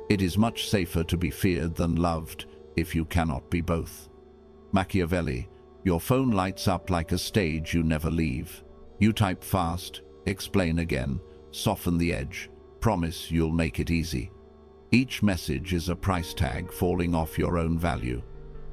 It is much safer to be feared than loved if you cannot be both. Machiavelli, your phone lights up like a stage you never leave. You type fast, explain again, soften the edge, promise you'll make it easy. Each message is a price tag falling off your own value.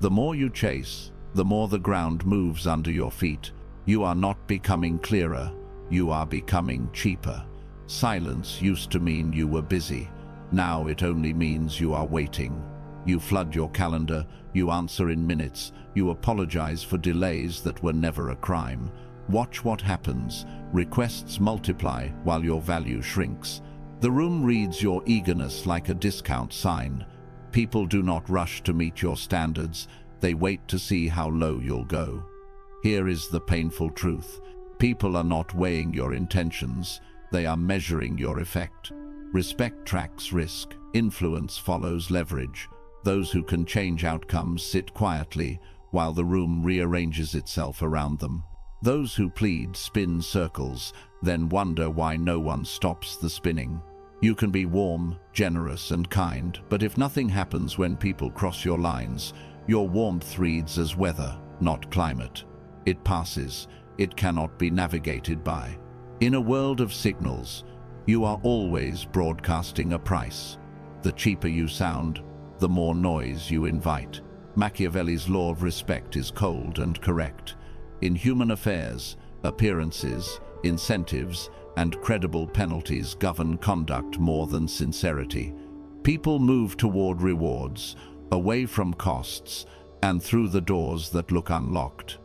The more you chase, the more the ground moves under your feet. You are not becoming clearer, you are becoming cheaper. Silence used to mean you were busy. Now it only means you are waiting. You flood your calendar, you answer in minutes, you apologize for delays that were never a crime. Watch what happens. Requests multiply while your value shrinks. The room reads your eagerness like a discount sign. People do not rush to meet your standards. They wait to see how low you'll go. Here is the painful truth. People are not weighing your intentions. They are measuring your effect. Respect tracks risk. Influence follows leverage. Those who can change outcomes sit quietly while the room rearranges itself around them. Those who plead spin circles, then wonder why no one stops the spinning. You can be warm, generous, and kind, but if nothing happens when people cross your lines, your warmth reads as weather, not climate. It passes. It cannot be navigated by. In a world of signals, you are always broadcasting a price. The cheaper you sound, the more noise you invite. Machiavelli's law of respect is cold and correct. In human affairs, appearances, incentives, and credible penalties govern conduct more than sincerity. People move toward rewards, away from costs, and through the doors that look unlocked.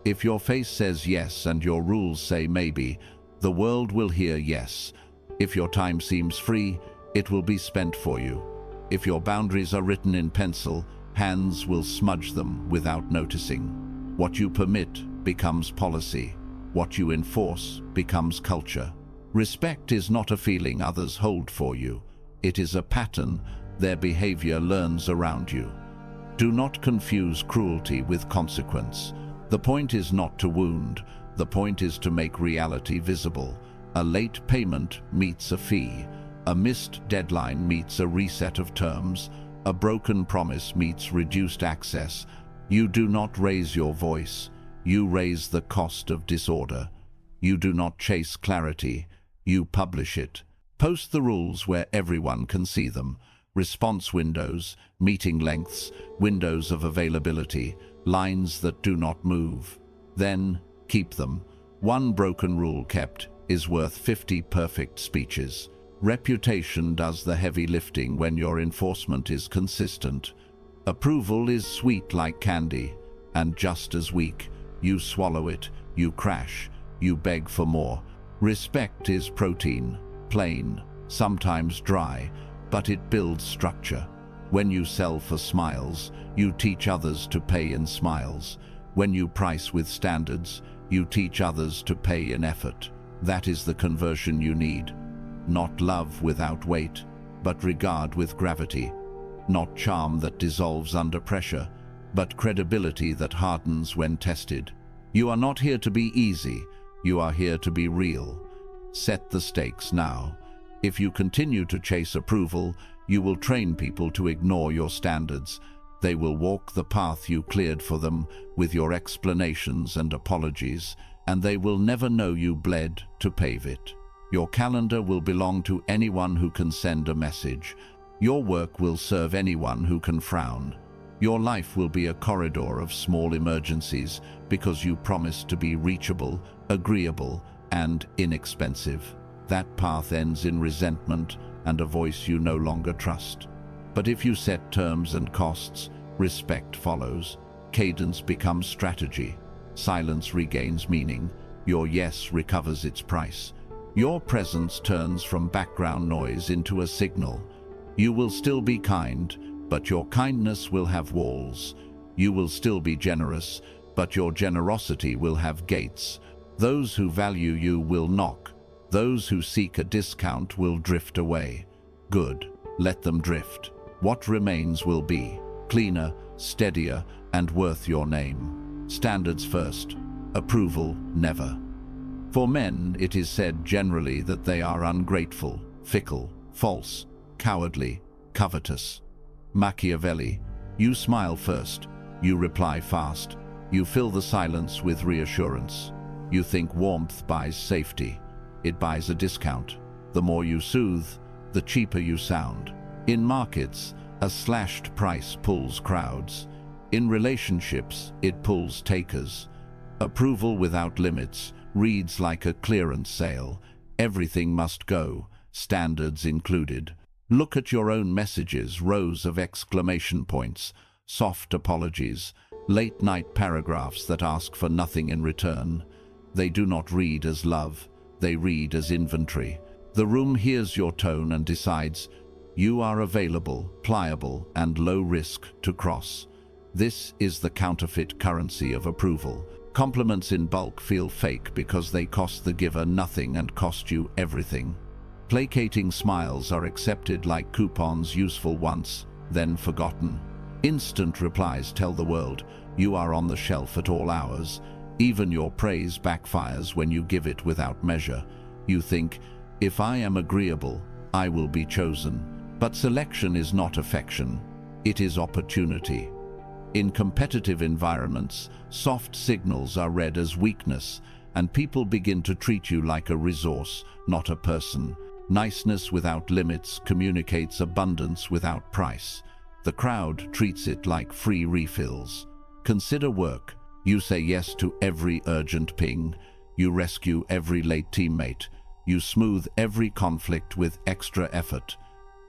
If your face says yes and your rules say maybe, the world will hear yes. If your time seems free, it will be spent for you. If your boundaries are written in pencil, hands will smudge them without noticing. What you permit becomes policy. What you enforce becomes culture. Respect is not a feeling others hold for you. It is a pattern their behavior learns around you. Do not confuse cruelty with consequence. The point is not to wound. The point is to make reality visible. A late payment meets a fee. A missed deadline meets a reset of terms. A broken promise meets reduced access. You do not raise your voice. You raise the cost of disorder. You do not chase clarity. You publish it. Post the rules where everyone can see them. Response windows, meeting lengths, windows of availability, lines that do not move. Then keep them. One broken rule kept is worth 50 perfect speeches. Reputation does the heavy lifting when your enforcement is consistent. Approval is sweet like candy, and just as weak. You swallow it, you crash, you beg for more. Respect is protein, plain, sometimes dry, but it builds structure. When you sell for smiles, you teach others to pay in smiles. When you price with standards, you teach others to pay in effort. That is the conversion you need. Not love without weight, but regard with gravity. Not charm that dissolves under pressure, but credibility that hardens when tested. You are not here to be easy, you are here to be real. Set the stakes now. If you continue to chase approval, you will train people to ignore your standards. They will walk the path you cleared for them with your explanations and apologies, and they will never know you bled to pave it. Your calendar will belong to anyone who can send a message. Your work will serve anyone who can frown. Your life will be a corridor of small emergencies because you promised to be reachable, agreeable, and inexpensive. That path ends in resentment and a voice you no longer trust. But if you set terms and costs, respect follows. Cadence becomes strategy. Silence regains meaning. Your yes recovers its price. Your presence turns from background noise into a signal. You will still be kind, but your kindness will have walls. You will still be generous, but your generosity will have gates. Those who value you will knock. Those who seek a discount will drift away. Good, let them drift. What remains will be cleaner, steadier, and worth your name. Standards first, approval never. For men, it is said generally that they are ungrateful, fickle, false, cowardly. covetous. Machiavelli, you smile first, you reply fast, you fill the silence with reassurance. You think warmth buys safety. It buys a discount. The more you soothe, the cheaper you sound. In markets, a slashed price pulls crowds. In relationships, it pulls takers. Approval without limits reads like a clearance sale. Everything must go, standards included. Look at your own messages, rows of exclamation points, soft apologies, late-night paragraphs that ask for nothing in return. They do not read as love, they read as inventory. The room hears your tone and decides, you are available, pliable, and low risk to cross. This is the counterfeit currency of approval. Compliments in bulk feel fake because they cost the giver nothing and cost you everything. Placating smiles are accepted like coupons, useful once, then forgotten. Instant replies tell the world you are on the shelf at all hours. Even your praise backfires when you give it without measure. You think, if I am agreeable, I will be chosen. But selection is not affection, it is opportunity. In competitive environments, soft signals are read as weakness, and people begin to treat you like a resource, not a person. Niceness without limits communicates abundance without price. The crowd treats it like free refills. Consider work. You say yes to every urgent ping. You rescue every late teammate. You smooth every conflict with extra effort.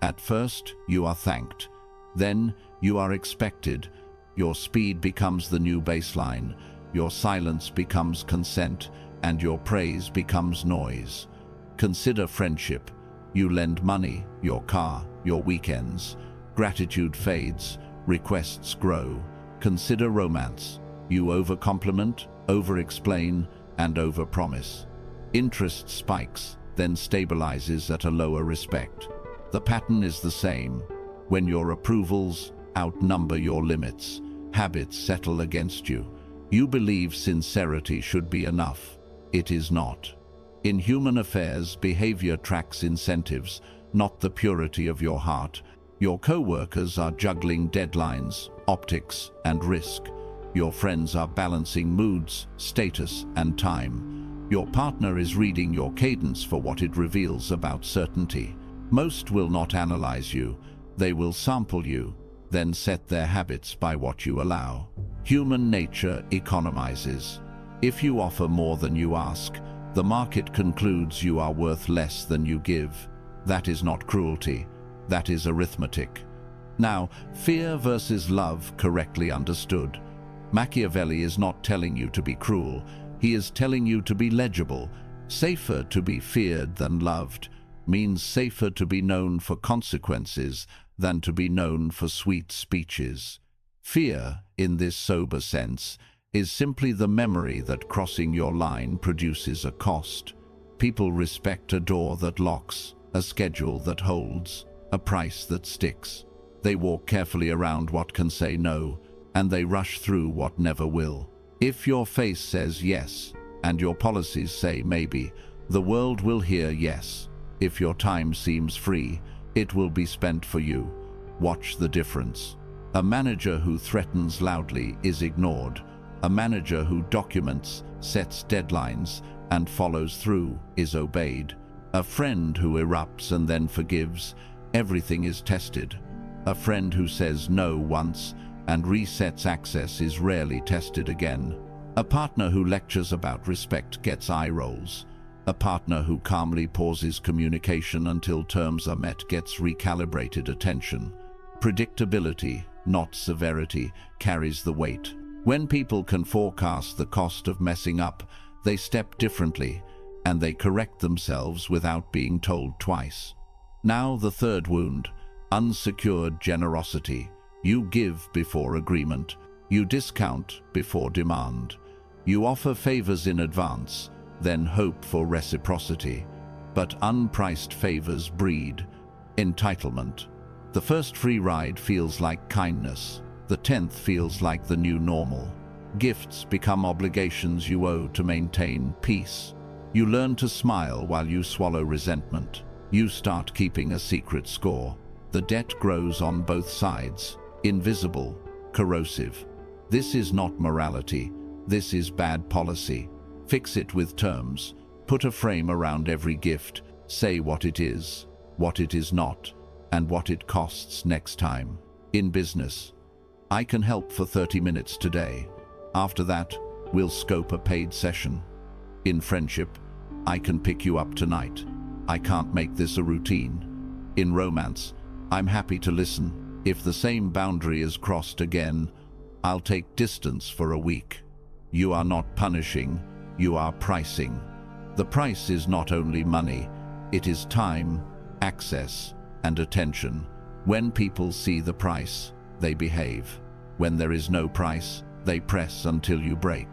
At first, you are thanked. Then, you are expected. Your speed becomes the new baseline. Your silence becomes consent, and your praise becomes noise. Consider friendship. You lend money, your car, your weekends. Gratitude fades, requests grow. Consider romance. You overcompliment, over-explain, and over-promise. Interest spikes, then stabilizes at a lower respect. The pattern is the same. When your approvals outnumber your limits, habits settle against you. You believe sincerity should be enough. It is not. In human affairs, behavior tracks incentives, not the purity of your heart. Your co-workers are juggling deadlines, optics, and risk. Your friends are balancing moods, status, and time. Your partner is reading your cadence for what it reveals about certainty. Most will not analyze you. They will sample you, then set their habits by what you allow. Human nature economizes. If you offer more than you ask, the market concludes you are worth less than you give. That is not cruelty. That is arithmetic. Now, fear versus love correctly understood. Machiavelli is not telling you to be cruel. He is telling you to be legible. Safer to be feared than loved means safer to be known for consequences than to be known for sweet speeches. Fear, in this sober sense, is simply the memory that crossing your line produces a cost. People respect a door that locks, a schedule that holds, a price that sticks. They walk carefully around what can say no, and they rush through what never will. If your face says yes, and your policies say maybe, the world will hear yes. If your time seems free, it will be spent for you. Watch the difference. A manager who threatens loudly is ignored. A manager who documents, sets deadlines, and follows through is obeyed. A friend who erupts and then forgives, everything is tested. A friend who says no once and resets access is rarely tested again. A partner who lectures about respect gets eye rolls. A partner who calmly pauses communication until terms are met gets recalibrated attention. Predictability, not severity, carries the weight. When people can forecast the cost of messing up, they step differently, and they correct themselves without being told twice. Now the third wound, unsecured generosity. You give before agreement. You discount before demand. You offer favors in advance, then hope for reciprocity. But unpriced favors breed entitlement. The first free ride feels like kindness. The 10th feels like the new normal. Gifts become obligations you owe to maintain peace. You learn to smile while you swallow resentment. You start keeping a secret score. The debt grows on both sides, invisible, corrosive. This is not morality, this is bad policy. Fix it with terms. Put a frame around every gift. Say what it is not, and what it costs next time. In business, I can help for 30 minutes today. After that, we'll scope a paid session. In friendship, I can pick you up tonight. I can't make this a routine. In romance, I'm happy to listen. If the same boundary is crossed again, I'll take distance for a week. You are not punishing, you are pricing. The price is not only money, it is time, access, and attention. When people see the price, they behave. When there is no price, they press until you break.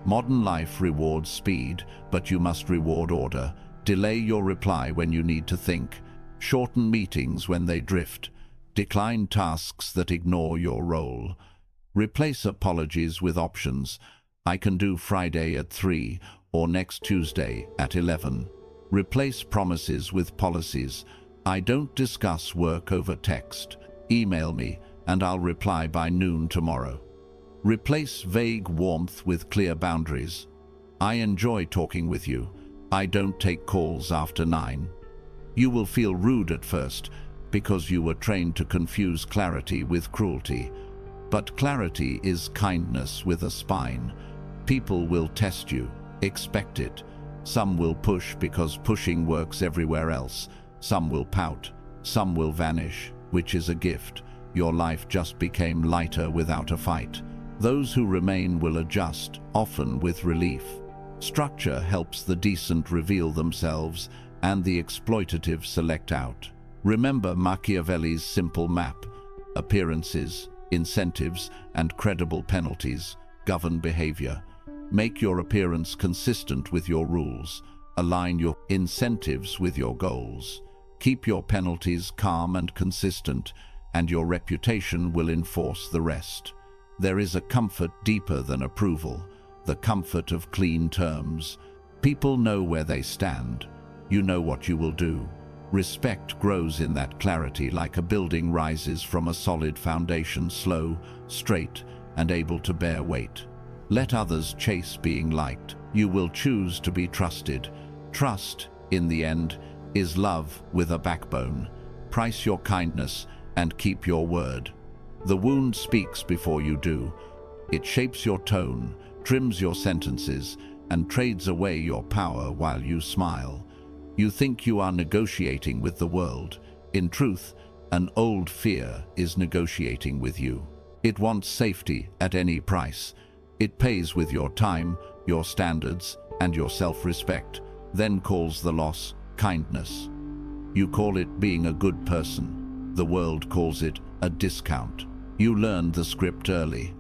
Modern life rewards speed, but you must reward order. Delay your reply when you need to think. Shorten meetings when they drift. Decline tasks that ignore your role. Replace apologies with options. I can do Friday at 3 or next Tuesday at 11. Replace promises with policies. I don't discuss work over text. Email me and I'll reply by noon tomorrow. Replace vague warmth with clear boundaries. I enjoy talking with you. I don't take calls after 9. You will feel rude at first because you were trained to confuse clarity with cruelty. But clarity is kindness with a spine. People will test you. Expect it. Some will push because pushing works everywhere else. Some will pout. Some will vanish, which is a gift. Your life just became lighter without a fight. Those who remain will adjust, often with relief. Structure helps the decent reveal themselves and the exploitative select out. Remember Machiavelli's simple map. Appearances, incentives, and credible penalties govern behavior. Make your appearance consistent with your rules. Align your incentives with your goals. Keep your penalties calm and consistent, and your reputation will enforce the rest. There is a comfort deeper than approval, the comfort of clean terms. People know where they stand. You know what you will do. Respect grows in that clarity, like a building rises from a solid foundation, slow, straight, and able to bear weight. Let others chase being liked. You will choose to be trusted. Trust, in the end, is love with a backbone. Price your kindness and keep your word. The wound speaks before you do. It shapes your tone, trims your sentences, and trades away your power while you smile. You think you are negotiating with the world. In truth, an old fear is negotiating with you. It wants safety at any price. It pays with your time, your standards, and your self-respect, then calls the loss kindness. You call it being a good person. The world calls it a discount. You learned the script early.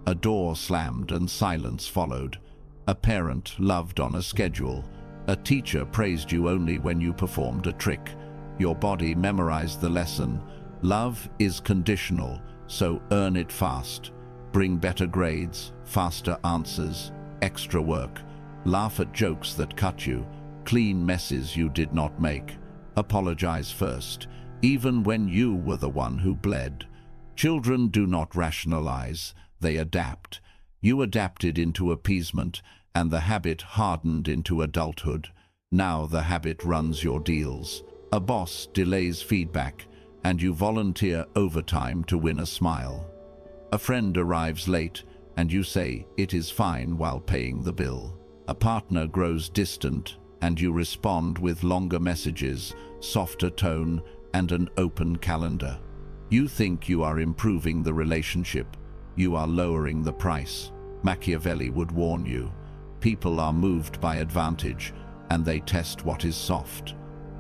A door slammed and silence followed. A parent loved on a schedule. A teacher praised you only when you performed a trick. Your body memorized the lesson. Love is conditional, so earn it fast. Bring better grades, faster answers, extra work. Laugh at jokes that cut you. Clean messes you did not make. Apologize first, even when you were the one who bled. Children do not rationalize, they adapt. You adapted into appeasement, and the habit hardened into adulthood. Now the habit runs your deals. A boss delays feedback, and you volunteer overtime to win a smile. A friend arrives late, and you say it is fine while paying the bill. A partner grows distant, and you respond with longer messages, softer tone, and an open calendar. You think you are improving the relationship. You are lowering the price. Machiavelli would warn you. People are moved by advantage, and they test what is soft.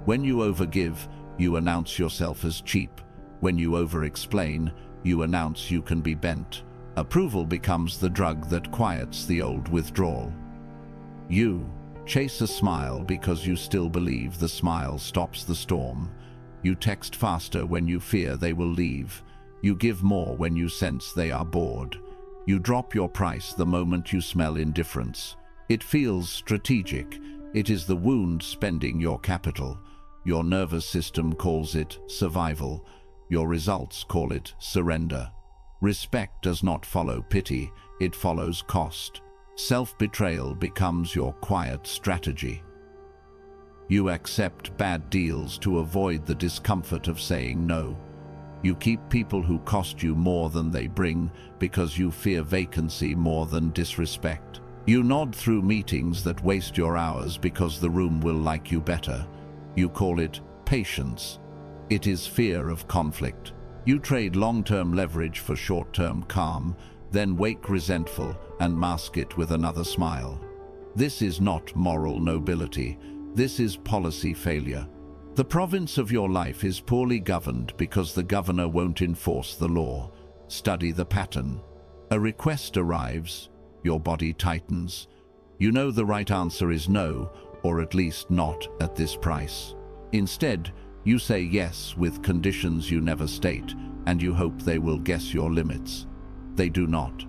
When you overgive, you announce yourself as cheap. When you over-explain, you announce you can be bent. Approval becomes the drug that quiets the old withdrawal. You chase a smile because you still believe the smile stops the storm. You text faster when you fear they will leave. You give more when you sense they are bored. You drop your price the moment you smell indifference. It feels strategic. It is the wound spending your capital. Your nervous system calls it survival. Your results call it surrender. Respect does not follow pity, it follows cost. Self-betrayal becomes your quiet strategy. You accept bad deals to avoid the discomfort of saying no. You keep people who cost you more than they bring because you fear vacancy more than disrespect. You nod through meetings that waste your hours because the room will like you better. You call it patience. It is fear of conflict. You trade long-term leverage for short-term calm, then wake resentful and mask it with another smile. This is not moral nobility. This is policy failure. The province of your life is poorly governed because the governor won't enforce the law. Study the pattern. A request arrives, your body tightens. You know the right answer is no, or at least not at this price. Instead, you say yes with conditions you never state, and you hope they will guess your limits. They do not.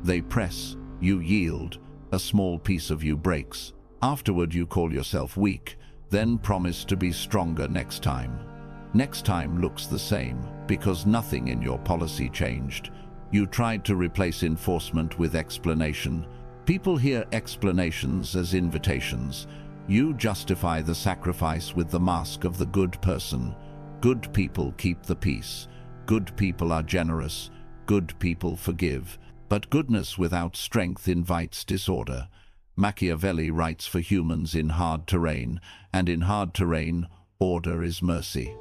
They press, you yield, a small piece of you breaks. Afterward you call yourself weak, then promise to be stronger next time. Next time looks the same, because nothing in your policy changed. You tried to replace enforcement with explanation. People hear explanations as invitations. You justify the sacrifice with the mask of the good person. Good people keep the peace. Good people are generous. Good people forgive. But goodness without strength invites disorder. Machiavelli writes for humans in hard terrain, and in hard terrain, order is mercy.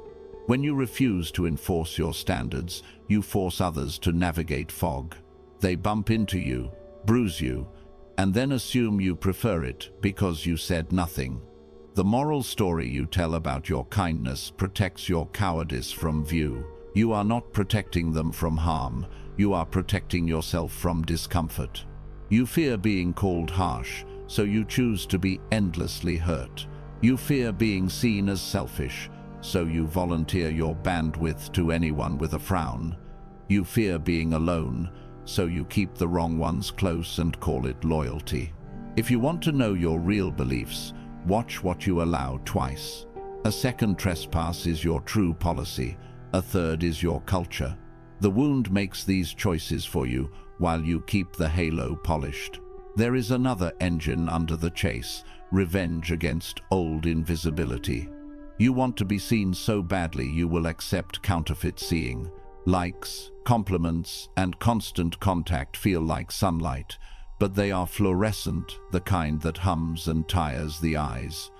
When you refuse to enforce your standards, you force others to navigate fog. They bump into you, bruise you, and then assume you prefer it because you said nothing. The moral story you tell about your kindness protects your cowardice from view. You are not protecting them from harm, you are protecting yourself from discomfort. You fear being called harsh, so you choose to be endlessly hurt. You fear being seen as selfish, so you volunteer your bandwidth to anyone with a frown. You fear being alone, so you keep the wrong ones close and call it loyalty. If you want to know your real beliefs, watch what you allow twice. A second trespass is your true policy, a third is your culture. The wound makes these choices for you while you keep the halo polished. There is another engine under the chase, revenge against old invisibility. You want to be seen so badly you will accept counterfeit seeing. Likes, compliments, and constant contact feel like sunlight, but they are fluorescent, the kind that hums and tires the eyes.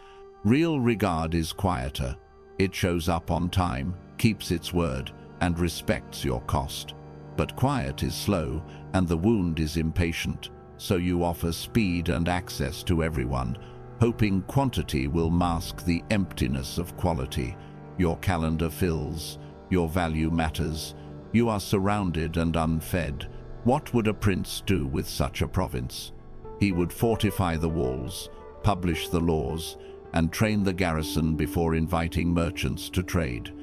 Real regard is quieter. It shows up on time, keeps its word, and respects your cost. But quiet is slow, and the wound is impatient, so you offer speed and access to everyone, hoping quantity will mask the emptiness of quality. Your calendar fills, your value matters, you are surrounded and unfed. What would a prince do with such a province? He would fortify the walls, publish the laws, and train the garrison before inviting merchants to trade.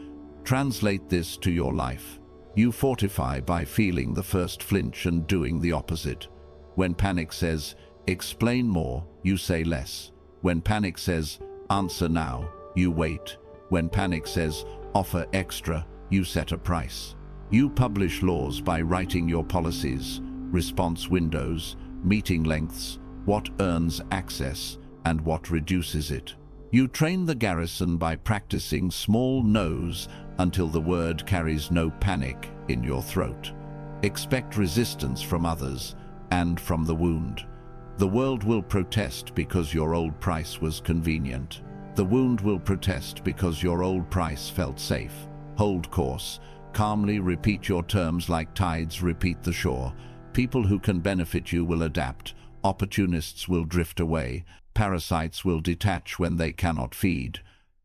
Translate this to your life. You fortify by feeling the first flinch and doing the opposite. When panic says, explain more, you say less. When panic says, answer now, you wait. When panic says, offer extra, you set a price. You publish laws by writing your policies, response windows, meeting lengths, what earns access and what reduces it. You train the garrison by practicing small no's until the word carries no panic in your throat. Expect resistance from others and from the wound. The world will protest because your old price was convenient. The wound will protest because your old price felt safe. Hold course. Calmly repeat your terms like tides repeat the shore. People who can benefit you will adapt. Opportunists will drift away. Parasites will detach when they cannot feed.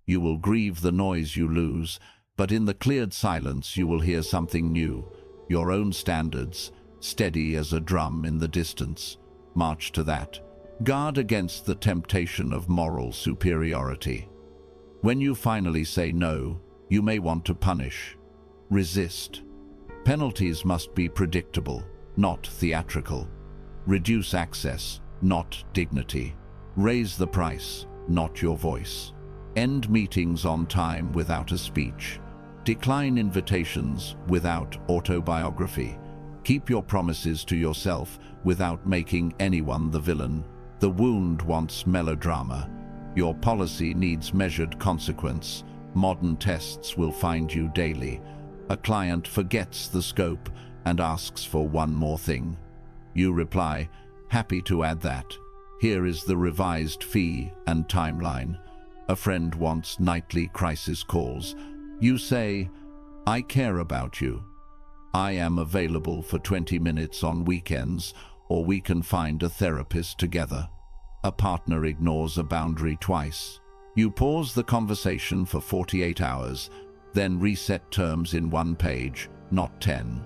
You will grieve the noise you lose, but in the cleared silence you will hear something new. Your own standards, steady as a drum in the distance. March to that. Guard against the temptation of moral superiority. When you finally say no, you may want to punish. Resist. Penalties must be predictable, not theatrical. Reduce access, not dignity. Raise the price, not your voice. End meetings on time without a speech. Decline invitations without autobiography. Keep your promises to yourself without making anyone the villain. The wound wants melodrama. Your policy needs measured consequence. Modern tests will find you daily. A client forgets the scope and asks for one more thing. You reply, "Happy to add that. Here is the revised fee and timeline." A friend wants nightly crisis calls. You say, "I care about you. I am available for 20 minutes on weekends, or we can find a therapist together." A partner ignores a boundary twice. You pause the conversation for 48 hours, then reset terms in 1 page, not 10.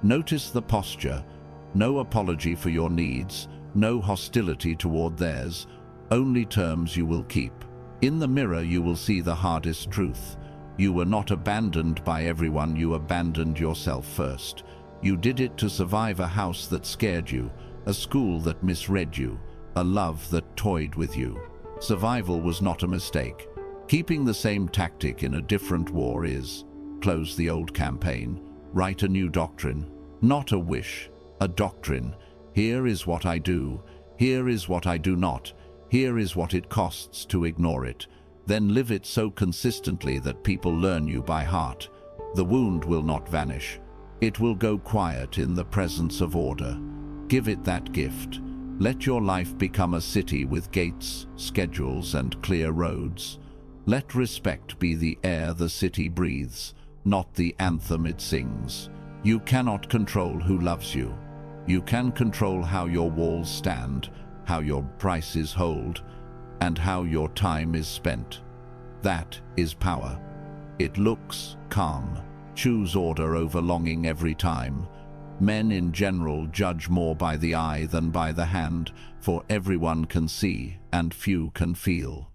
Notice the posture. No apology for your needs, no hostility toward theirs, only terms you will keep. In the mirror you will see the hardest truth. You were not abandoned by everyone, you abandoned yourself first. You did it to survive a house that scared you, a school that misread you, a love that toyed with you. Survival was not a mistake. Keeping the same tactic in a different war is: close the old campaign, write a new doctrine. Not a wish, a doctrine. Here is what I do. Here is what I do not. Here is what it costs to ignore it. Then live it so consistently that people learn you by heart. The wound will not vanish. It will go quiet in the presence of order. Give it that gift. Let your life become a city with gates, schedules, and clear roads. Let respect be the air the city breathes, not the anthem it sings. You cannot control who loves you. You can control how your walls stand, how your prices hold, and how your time is spent. That is power. It looks calm. Choose order over longing every time. Men in general judge more by the eye than by the hand, for everyone can see and few can feel.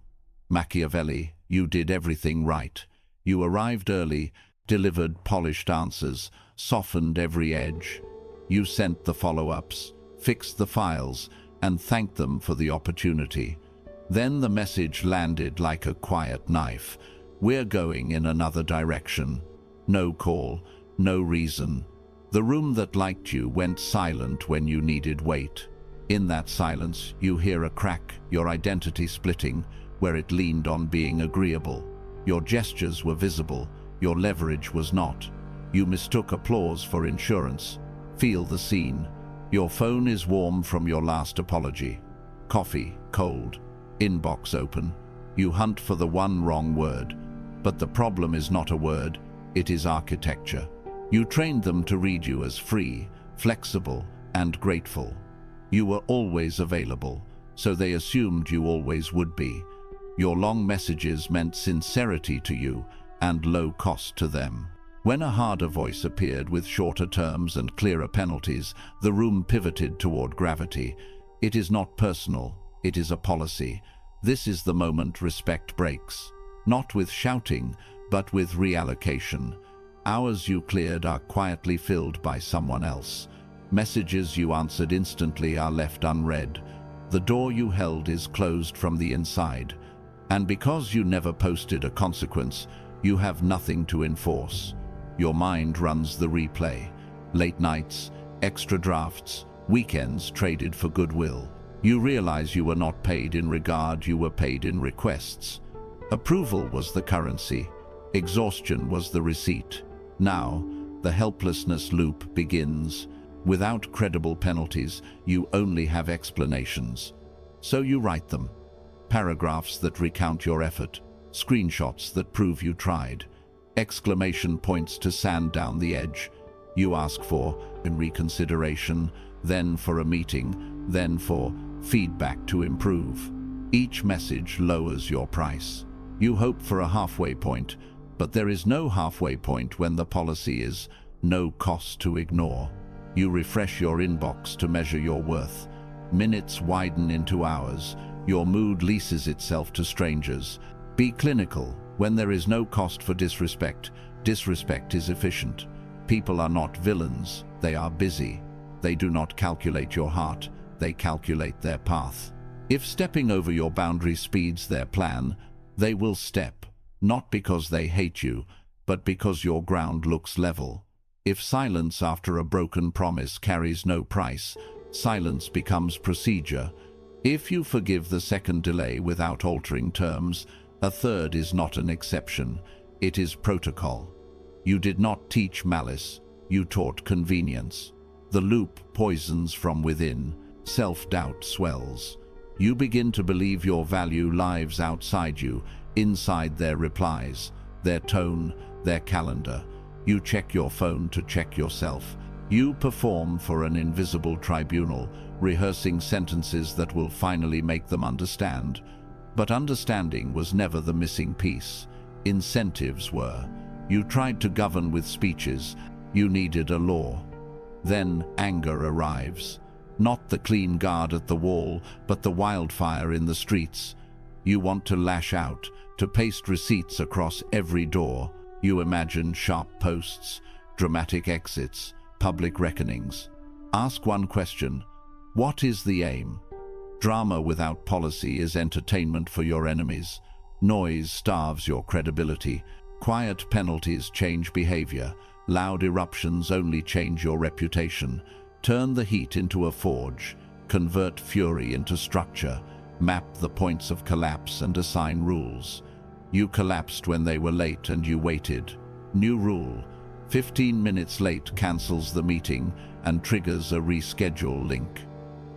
Machiavelli, you did everything right. You arrived early, delivered polished answers, softened every edge. You sent the follow-ups, fixed the files, and thanked them for the opportunity. Then the message landed like a quiet knife. We're going in another direction. No call, no reason. The room that liked you went silent when you needed weight. In that silence, you hear a crack, your identity splitting, where it leaned on being agreeable. Your gestures were visible, your leverage was not. You mistook applause for insurance. Feel the scene. Your phone is warm from your last apology. Coffee, cold. Inbox open. You hunt for the one wrong word. But the problem is not a word, it is architecture. You trained them to read you as free, flexible, and grateful. You were always available, so they assumed you always would be. Your long messages meant sincerity to you and low cost to them. When a harder voice appeared with shorter terms and clearer penalties, the room pivoted toward gravity. It is not personal, it is a policy. This is the moment respect breaks. Not with shouting, but with reallocation. Hours you cleared are quietly filled by someone else. Messages you answered instantly are left unread. The door you held is closed from the inside. And because you never posted a consequence, you have nothing to enforce. Your mind runs the replay. Late nights, extra drafts, weekends traded for goodwill. You realize you were not paid in regard, you were paid in requests. Approval was the currency. Exhaustion was the receipt. Now, the helplessness loop begins. Without credible penalties, you only have explanations. So you write them. Paragraphs that recount your effort. Screenshots that prove you tried. Exclamation points to sand down the edge. You ask for in reconsideration, then for a meeting, then for feedback to improve. Each message lowers your price. You hope for a halfway point, but there is no halfway point when the policy is no cost to ignore. You refresh your inbox to measure your worth. Minutes widen into hours. Your mood leases itself to strangers. Be clinical. When there is no cost for disrespect, disrespect is efficient. People are not villains, they are busy. They do not calculate your heart, they calculate their path. If stepping over your boundary speeds their plan, they will step, not because they hate you, but because your ground looks level. If silence after a broken promise carries no price, silence becomes procedure. If you forgive the second delay without altering terms, a third is not an exception, it is protocol. You did not teach malice, you taught convenience. The loop poisons from within, self-doubt swells. You begin to believe your value lives outside you, inside their replies, their tone, their calendar. You check your phone to check yourself. You perform for an invisible tribunal, rehearsing sentences that will finally make them understand. But understanding was never the missing piece. Incentives were. You tried to govern with speeches. You needed a law. Then anger arrives. Not the clean guard at the wall, but the wildfire in the streets. You want to lash out, to paste receipts across every door. You imagine sharp posts, dramatic exits, public reckonings. Ask one question: what is the aim? Drama without policy is entertainment for your enemies. Noise starves your credibility. Quiet penalties change behaviour. Loud eruptions only change your reputation. Turn the heat into a forge. Convert fury into structure. Map the points of collapse and assign rules. You collapsed when they were late and you waited. New rule: 15 minutes late cancels the meeting and triggers a reschedule link.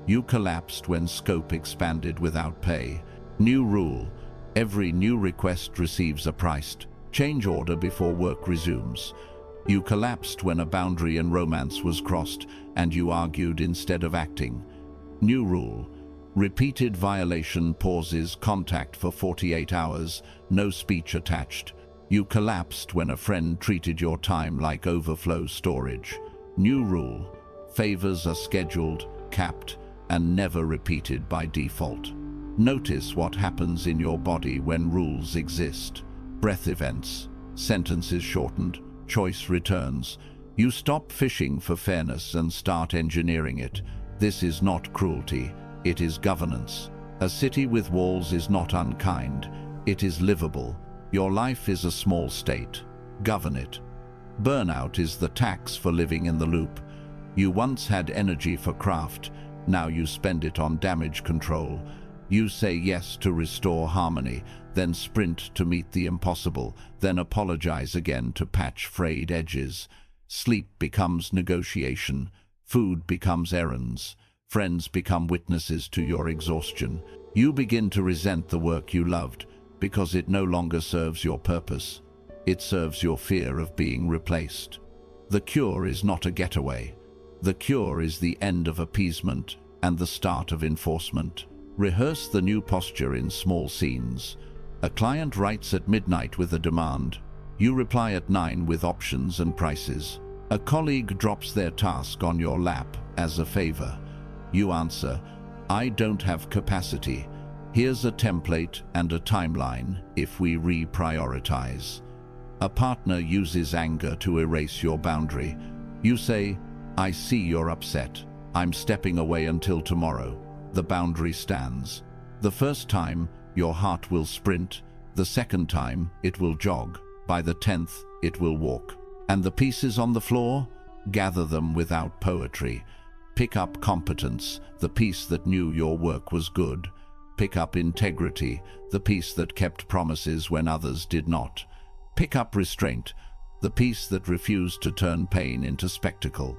You collapsed when scope expanded without pay. New rule: every new request receives a priced change order before work resumes. You collapsed when a boundary in romance was crossed and you argued instead of acting. New rule: repeated violation pauses contact for 48 hours, no speech attached. You collapsed when a friend treated your time like overflow storage. New rule: favors are scheduled, capped, and never repeated by default. Notice what happens in your body when rules exist. Breath events, sentences shortened, choice returns. You stop fishing for fairness and start engineering it. This is not cruelty, it is governance. A city with walls is not unkind, it is livable. Your life is a small state. Govern it. Burnout is the tax for living in the loop. You once had energy for craft, now you spend it on damage control. You say yes to restore harmony, then sprint to meet the impossible, then apologize again to patch frayed edges. Sleep becomes negotiation, food becomes errands, friends become witnesses to your exhaustion. You begin to resent the work you loved because it no longer serves your purpose. It serves your fear of being replaced. The cure is not a getaway. The cure is the end of appeasement and the start of enforcement. Rehearse the new posture in small scenes. A client writes at midnight with a demand. You reply at 9 with options and prices. A colleague drops their task on your lap as a favor. You answer, I don't have capacity. Here's a template and a timeline if we reprioritize. A partner uses anger to erase your boundary. You say, I see you're upset. I'm stepping away until tomorrow. The boundary stands. The first time, your heart will sprint. The second time, it will jog. By the 10th, it will walk. And the pieces on the floor? Gather them without poetry. Pick up competence, the piece that knew your work was good. Pick up integrity, the piece that kept promises when others did not. Pick up restraint, the piece that refused to turn pain into spectacle.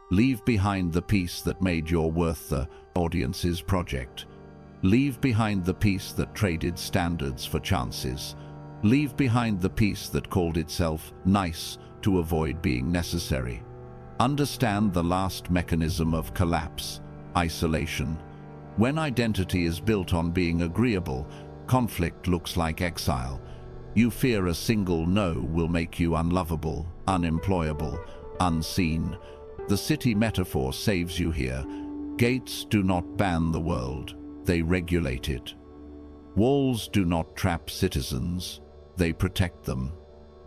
Leave behind the piece that made your worth the audience's project. Leave behind the piece that traded standards for chances. Leave behind the piece that called itself nice to avoid being necessary. Understand the last mechanism of collapse: isolation. When identity is built on being agreeable, conflict looks like exile. You fear a single no will make you unlovable, unemployable, unseen. The city metaphor saves you here. Gates do not ban the world, they regulate it. Walls do not trap citizens, they protect them.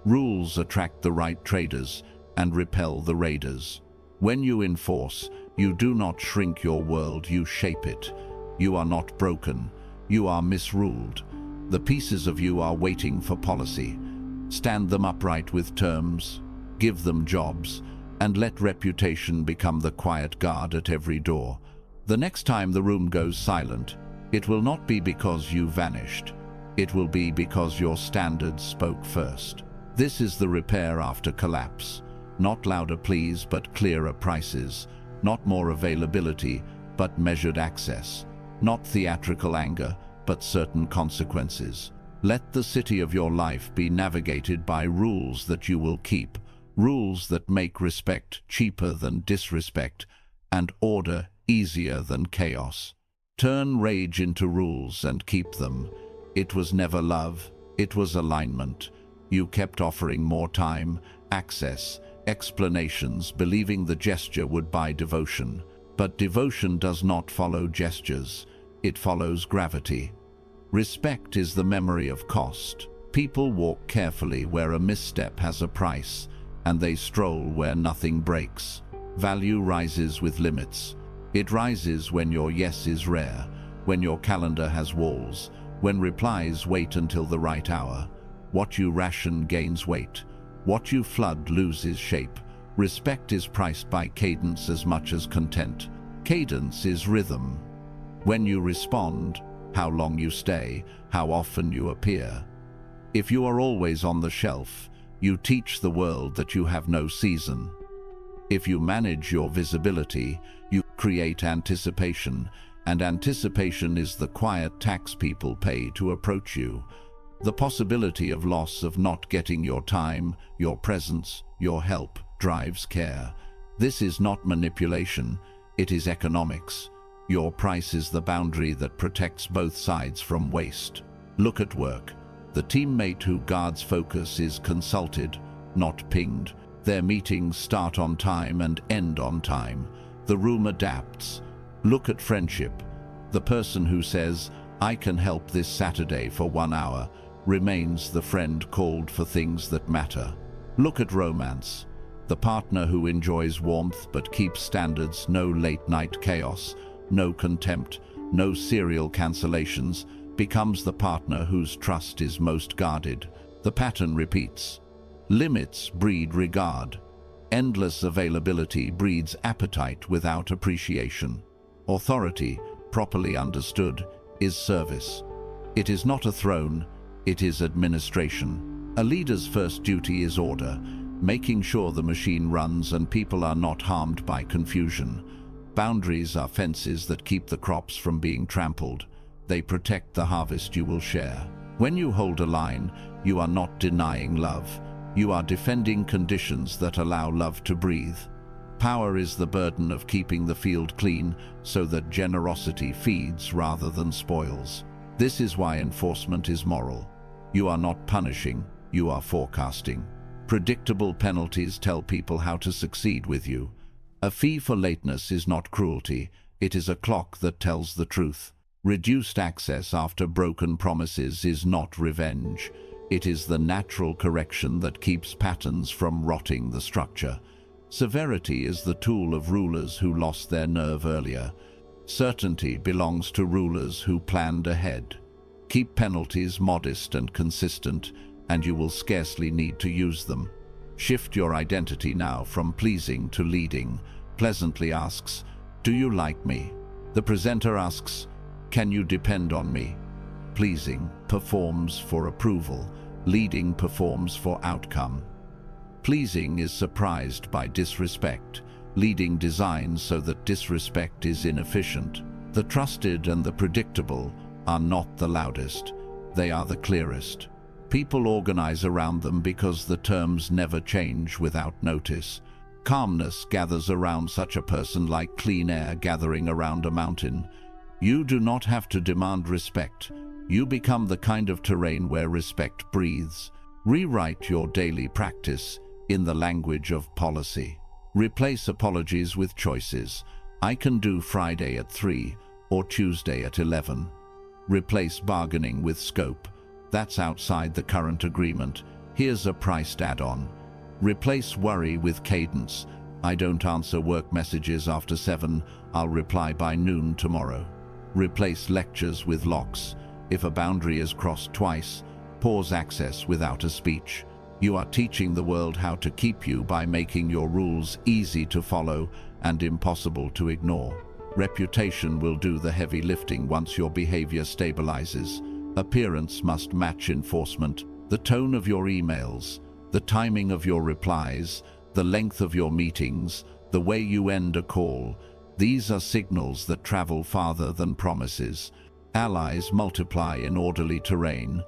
Rules attract the right traders and repel the raiders. When you enforce, you do not shrink your world, you shape it. You are not broken, you are misruled. The pieces of you are waiting for policy. Stand them upright with terms, give them jobs, and let reputation become the quiet guard at every door. The next time the room goes silent, it will not be because you vanished. It will be because your standards spoke first. This is the repair after collapse. Not louder pleas, but clearer prices. Not more availability, but measured access. Not theatrical anger, but certain consequences. Let the city of your life be navigated by rules that you will keep, rules that make respect cheaper than disrespect, and order easier than chaos. Turn rage into rules and keep them. It was never love, it was alignment. You kept offering more time, access, explanations, believing the gesture would buy devotion. But devotion does not follow gestures, it follows gravity. Respect is the memory of cost. People walk carefully where a misstep has a price, and they stroll where nothing breaks. Value rises with limits. It rises when your yes is rare, when your calendar has walls, when replies wait until the right hour. What you ration gains weight. What you flood loses shape. Respect is priced by cadence as much as content. Cadence is rhythm. When you respond, how long you stay, how often you appear. If you are always on the shelf, you teach the world that you have no season. If you manage your visibility, you create anticipation, and anticipation is the quiet tax people pay to approach you. The possibility of loss of not getting your time, your presence, your help drives care. This is not manipulation, it is economics. Your price is the boundary that protects both sides from waste. Look at work. The teammate who guards focus is consulted, not pinged. Their meetings start on time and end on time. The room adapts. Look at friendship. The person who says, "I can help this Saturday for 1 hour," remains the friend called for things that matter. Look at romance. The partner who enjoys warmth but keeps standards, no late-night chaos, no contempt, no serial cancellations, becomes the partner whose trust is most guarded. The pattern repeats. Limits breed regard. Endless availability breeds appetite without appreciation. Authority, properly understood, is service. It is not a throne, it is administration. A leader's first duty is order, making sure the machine runs and people are not harmed by confusion. Boundaries are fences that keep the crops from being trampled. They protect the harvest you will share. When you hold a line, you are not denying love. You are defending conditions that allow love to breathe. Power is the burden of keeping the field clean so that generosity feeds rather than spoils. This is why enforcement is moral. You are not punishing, you are forecasting. Predictable penalties tell people how to succeed with you. A fee for lateness is not cruelty, it is a clock that tells the truth. Reduced access after broken promises is not revenge. It is the natural correction that keeps patterns from rotting the structure. Severity is the tool of rulers who lost their nerve earlier. Certainty belongs to rulers who planned ahead. Keep penalties modest and consistent, and you will scarcely need to use them. Shift your identity now from pleasing to leading. Pleasantly asks, "Do you like me?" The presenter asks, "Can you depend on me?" Pleasing performs for approval. Leading performs for outcome. Pleasing is surprised by disrespect. Leading designs so that disrespect is inefficient. The trusted and the predictable are not the loudest. They are the clearest. People organize around them because the terms never change without notice. Calmness gathers around such a person like clean air gathering around a mountain. You do not have to demand respect. You become the kind of terrain where respect breathes. Rewrite your daily practice in the language of policy. Replace apologies with choices. I can do Friday at 3 or Tuesday at 11. Replace bargaining with scope. That's outside the current agreement. Here's a priced add-on. Replace worry with cadence. I don't answer work messages after 7. I'll reply by noon tomorrow. Replace lectures with locks. If a boundary is crossed twice, pause access without a speech. You are teaching the world how to keep you by making your rules easy to follow and impossible to ignore. Reputation will do the heavy lifting once your behavior stabilizes. Appearance must match enforcement. The tone of your emails, the timing of your replies, the length of your meetings, the way you end a call, these are signals that travel farther than promises. Allies multiply in orderly terrain.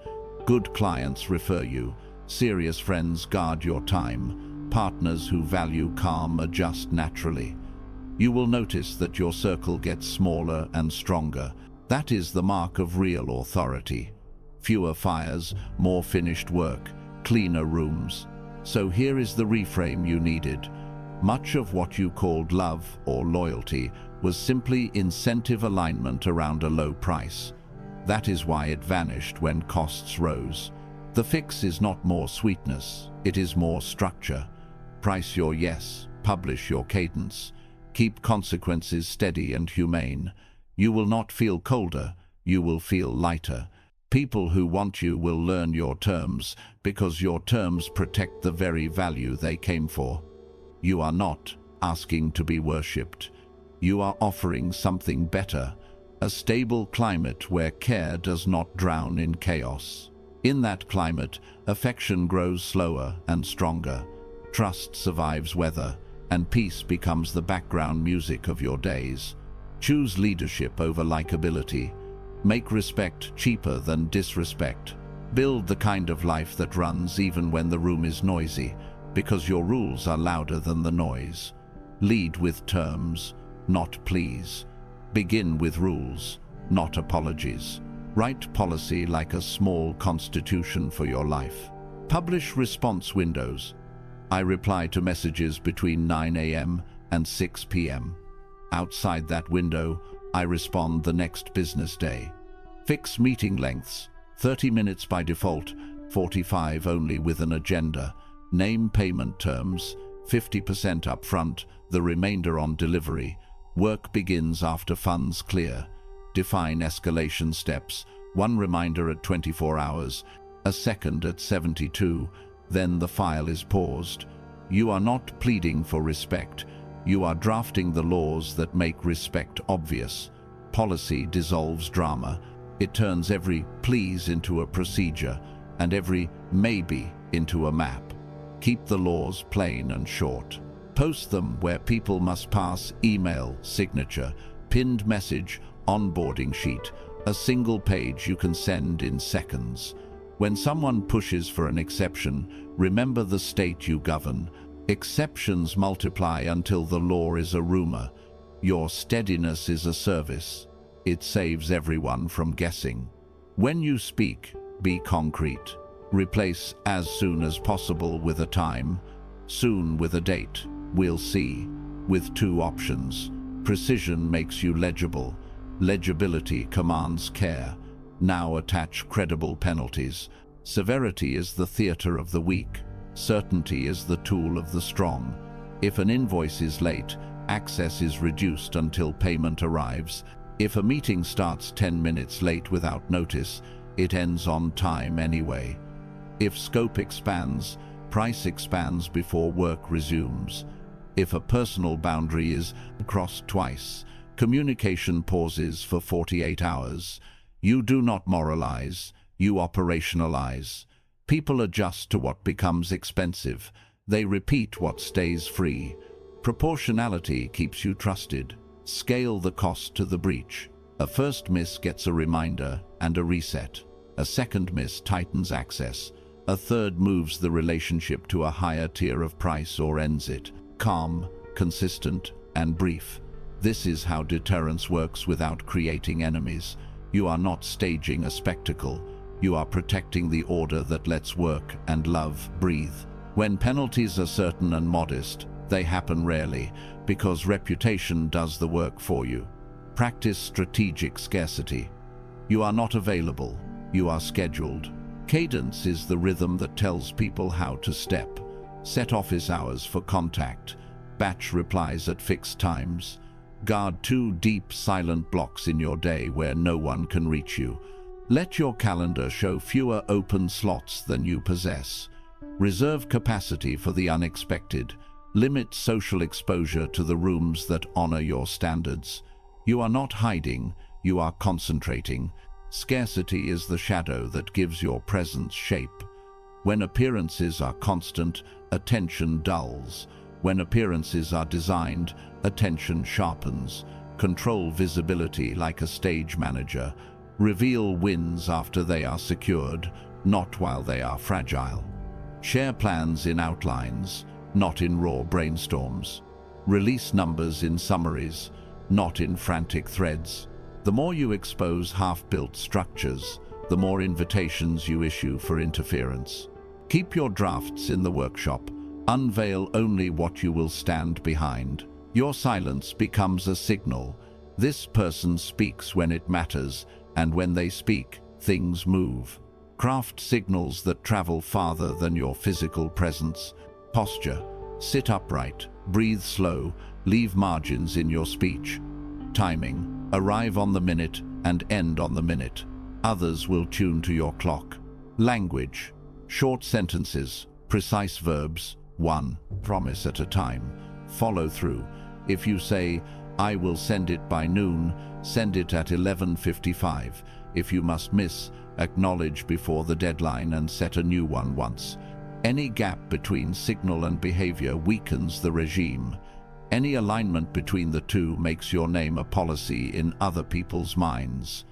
Good clients refer you. Serious friends guard your time. Partners who value calm adjust naturally. You will notice that your circle gets smaller and stronger. That is the mark of real authority. Fewer fires, more finished work, cleaner rooms. So here is the reframe you needed. Much of what you called love or loyalty was simply incentive alignment around a low price. That is why it vanished when costs rose. The fix is not more sweetness, it is more structure. Price your yes, publish your cadence. Keep consequences steady and humane. You will not feel colder, you will feel lighter. People who want you will learn your terms because your terms protect the very value they came for. You are not asking to be worshipped. You are offering something better, a stable climate where care does not drown in chaos. In that climate, affection grows slower and stronger. Trust survives weather, and peace becomes the background music of your days. Choose leadership over likability. Make respect cheaper than disrespect. Build the kind of life that runs even when the room is noisy, because your rules are louder than the noise. Lead with terms, not pleas. Begin with rules, not apologies. Write policy like a small constitution for your life. Publish response windows. I reply to messages between 9 a.m. and 6 p.m. Outside that window, I respond the next business day. Fix meeting lengths, 30 minutes by default, 45 only with an agenda. Name payment terms, 50% upfront, the remainder on delivery. Work begins after funds clear. Define escalation steps, one reminder at 24 hours, a second at 72, then the file is paused. You are not pleading for respect. You are drafting the laws that make respect obvious. Policy dissolves drama. It turns every please into a procedure and every maybe into a map. Keep the laws plain and short. Post them where people must pass: email, signature, pinned message, onboarding sheet, a single page you can send in seconds. When someone pushes for an exception, remember the state you govern. Exceptions multiply until the law is a rumor. Your steadiness is a service. It saves everyone from guessing. When you speak, be concrete. Replace as soon as possible with a time, soon with a date, we'll see, with two options. Precision makes you legible. Legibility commands care. Now attach credible penalties. Severity is the theater of the weak. Certainty is the tool of the strong. If an invoice is late, access is reduced until payment arrives. If a meeting starts 10 minutes late without notice, it ends on time anyway. If scope expands, price expands before work resumes. If a personal boundary is crossed twice, communication pauses for 48 hours. You do not moralize, you operationalize. People adjust to what becomes expensive. They repeat what stays free. Proportionality keeps you trusted. Scale the cost to the breach. A first miss gets a reminder and a reset. A second miss tightens access. A third moves the relationship to a higher tier of price or ends it. Calm, consistent, and brief. This is how deterrence works without creating enemies. You are not staging a spectacle. You are protecting the order that lets work and love breathe. When penalties are certain and modest, they happen rarely, because reputation does the work for you. Practice strategic scarcity. You are not available. You are scheduled. Cadence is the rhythm that tells people how to step. Set office hours for contact. Batch replies at fixed times. Guard 2 deep, silent blocks in your day where no one can reach you. Let your calendar show fewer open slots than you possess. Reserve capacity for the unexpected. Limit social exposure to the rooms that honor your standards. You are not hiding, you are concentrating. Scarcity is the shadow that gives your presence shape. When appearances are constant, attention dulls. When appearances are designed, attention sharpens. Control visibility like a stage manager. Reveal wins after they are secured, not while they are fragile. Share plans in outlines, not in raw brainstorms. Release numbers in summaries, not in frantic threads. The more you expose half-built structures, the more invitations you issue for interference. Keep your drafts in the workshop. Unveil only what you will stand behind. Your silence becomes a signal. This person speaks when it matters, and when they speak, things move. Craft signals that travel farther than your physical presence. Posture. Sit upright, breathe slow, leave margins in your speech. Timing. Arrive on the minute and end on the minute. Others will tune to your clock. Language. Short sentences, precise verbs, one promise at a time. Follow through. If you say, "I will send it by noon," send it at 11:55. If you must miss, acknowledge before the deadline and set a new one once. Any gap between signal and behavior weakens the regime. Any alignment between the two makes your name a policy in other people's minds.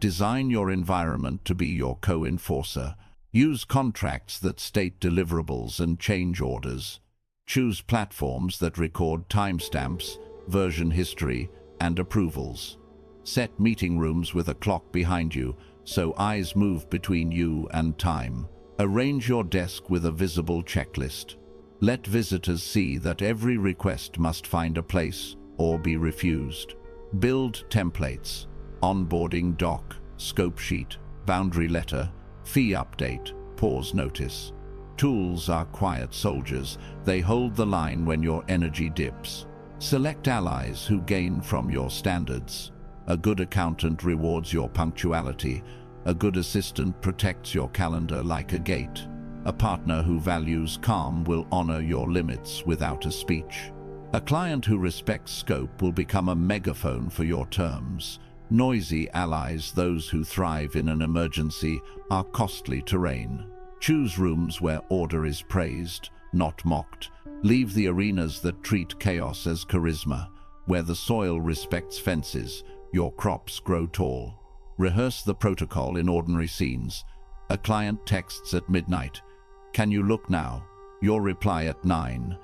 Design your environment to be your co-enforcer. Use contracts that state deliverables and change orders. Choose platforms that record timestamps, version history, and approvals. Set meeting rooms with a clock behind you, so eyes move between you and time. Arrange your desk with a visible checklist. Let visitors see that every request must find a place or be refused. Build templates, onboarding doc, scope sheet, boundary letter, fee update, pause notice. Tools are quiet soldiers. They hold the line when your energy dips. Select allies who gain from your standards. A good accountant rewards your punctuality. A good assistant protects your calendar like a gate. A partner who values calm will honor your limits without a speech. A client who respects scope will become a megaphone for your terms. Noisy allies, those who thrive in an emergency, are costly terrain. Choose rooms where order is praised, not mocked. Leave the arenas that treat chaos as charisma. Where the soil respects fences, your crops grow tall. Rehearse the protocol in ordinary scenes. A client texts at midnight. "Can you look now?" Your reply at 9.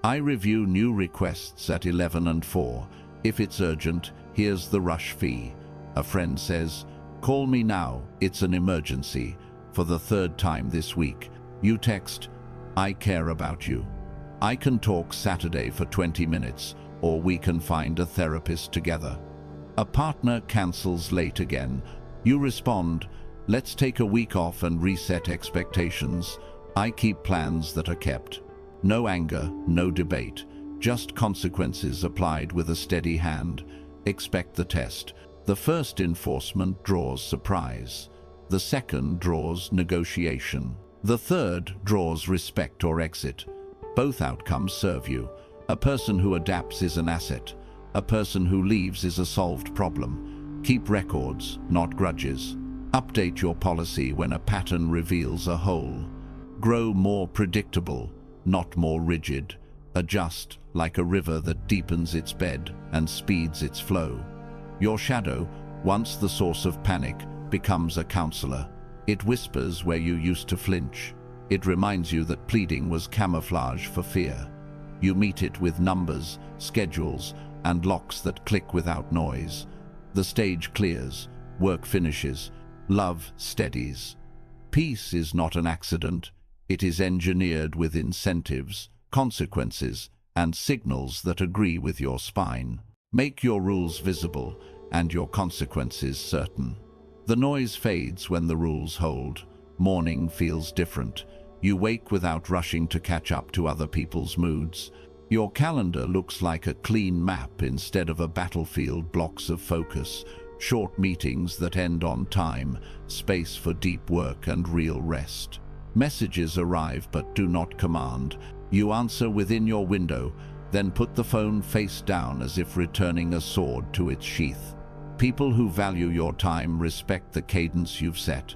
I review new requests at 11 and 4. If it's urgent, here's the rush fee. A friend says, "Call me now, it's an emergency." For the third time this week, you text, "I care about you. I can talk Saturday for 20 minutes, or we can find a therapist together." A partner cancels late again. You respond, "Let's take a week off and reset expectations. I keep plans that are kept." No anger, no debate, just consequences applied with a steady hand. Expect the test. The first enforcement draws surprise. The second draws negotiation. The third draws respect or exit. Both outcomes serve you. A person who adapts is an asset. A person who leaves is a solved problem. Keep records, not grudges. Update your policy when a pattern reveals a hole. Grow more predictable, not more rigid. Adjust like a river that deepens its bed and speeds its flow. Your shadow, once the source of panic, becomes a counselor. It whispers where you used to flinch. It reminds you that pleading was camouflage for fear. You meet it with numbers, schedules, and locks that click without noise. The stage clears, work finishes, love steadies. Peace is not an accident. It is engineered with incentives, consequences, and signals that agree with your spine. Make your rules visible and your consequences certain. The noise fades when the rules hold. Morning feels different. You wake without rushing to catch up to other people's moods. Your calendar looks like a clean map instead of a battlefield. Blocks of focus, short meetings that end on time, space for deep work and real rest. Messages arrive but do not command. You answer within your window, then put the phone face down as if returning a sword to its sheath. People who value your time respect the cadence you've set.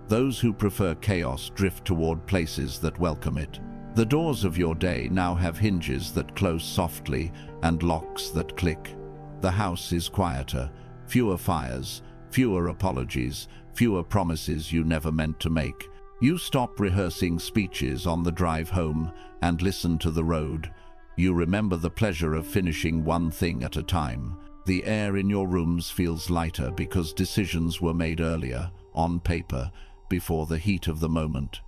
Those who prefer chaos drift toward places that welcome it. The doors of your day now have hinges that close softly and locks that click. The house is quieter, fewer fires, fewer apologies, fewer promises you never meant to make. You stop rehearsing speeches on the drive home and listen to the road. You remember the pleasure of finishing one thing at a time. The air in your rooms feels lighter because decisions were made earlier, on paper, before the heat of the moment.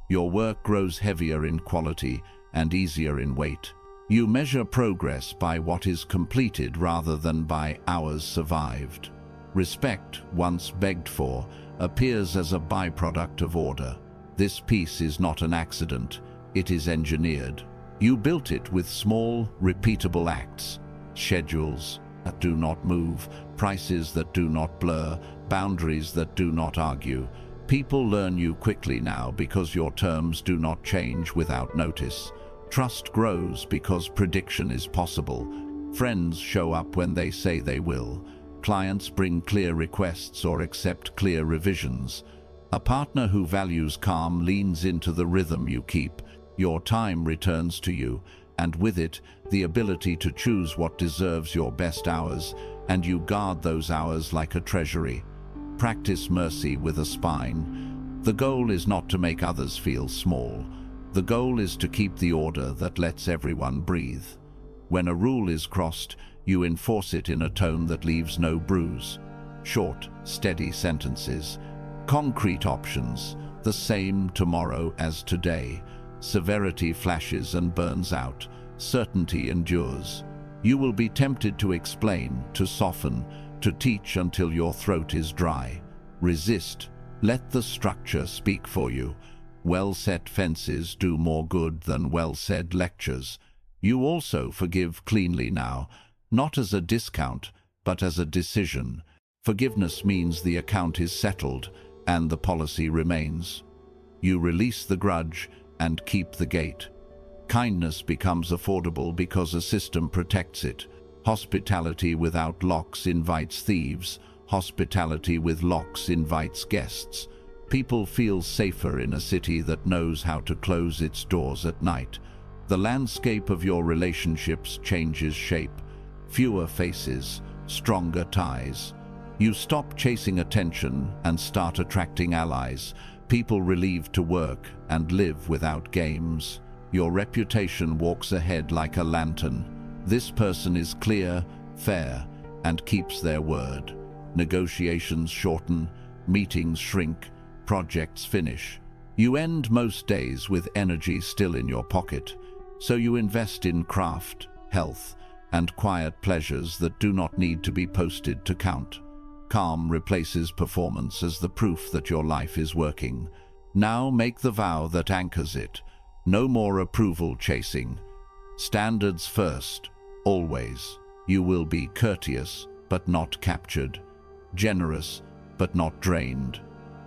Your work grows heavier in quality and easier in weight. You measure progress by what is completed rather than by hours survived. Respect, once begged for, appears as a byproduct of order. This peace is not an accident, it is engineered. You built it with small, repeatable acts, schedules that do not move, prices that do not blur, boundaries that do not argue. People learn you quickly now because your terms do not change without notice. Trust grows because prediction is possible. Friends show up when they say they will. Clients bring clear requests or accept clear revisions. A partner who values calm leans into the rhythm you keep. Your time returns to you, and with it, the ability to choose what deserves your best hours, and you guard those hours like a treasury. Practice mercy with a spine. The goal is not to make others feel small. The goal is to keep the order that lets everyone breathe. When a rule is crossed, you enforce it in a tone that leaves no bruise. Short, steady sentences. Concrete options, the same tomorrow as today. Severity flashes and burns out. Certainty endures. You will be tempted to explain, to soften, to teach until your throat is dry. Resist. Let the structure speak for you. Well-set fences do more good than well-said lectures. You also forgive cleanly now, not as a discount, but as a decision. Forgiveness means the account is settled and the policy remains. You release the grudge and keep the gate. Kindness becomes affordable because a system protects it. Hospitality without locks invites thieves. Hospitality with locks invites guests. People feel safer in a city that knows how to close its doors at night. The landscape of your relationships changes shape. Fewer faces, stronger ties. You stop chasing attention and start attracting allies. People relieved to work and live without games. Your reputation walks ahead like a lantern. This person is clear, fair, and keeps their word. Negotiations shorten, meetings shrink, projects finish. You end most days with energy still in your pocket, so you invest in craft, health, and quiet pleasures that do not need to be posted to count. Calm replaces performance as the proof that your life is working. Now make the vow that anchors it. No more approval chasing. Standards first, always. You will be courteous, but not captured. Generous, but not drained.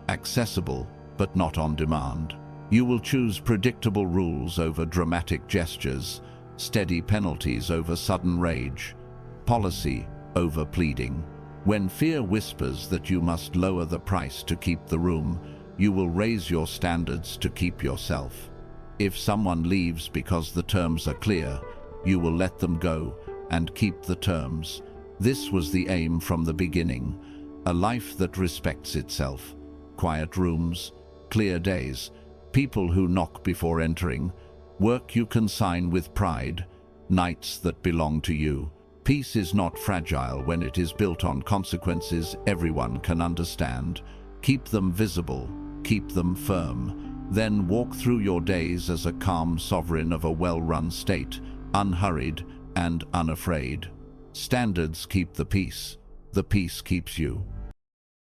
Accessible, but not on demand. You will choose predictable rules over dramatic gestures, steady penalties over sudden rage, policy over pleading. When fear whispers that you must lower the price to keep the room, you will raise your standards to keep yourself. If someone leaves because the terms are clear, you will let them go and keep the terms. This was the aim from the beginning, a life that respects itself. Quiet rooms, clear days, people who knock before entering, work you consign with pride, nights that belong to you. Peace is not fragile when it is built on consequences everyone can understand. Keep them visible, keep them firm. Then walk through your days as a calm sovereign of a well-run state, unhurried and unafraid. Standards keep the peace keeps you.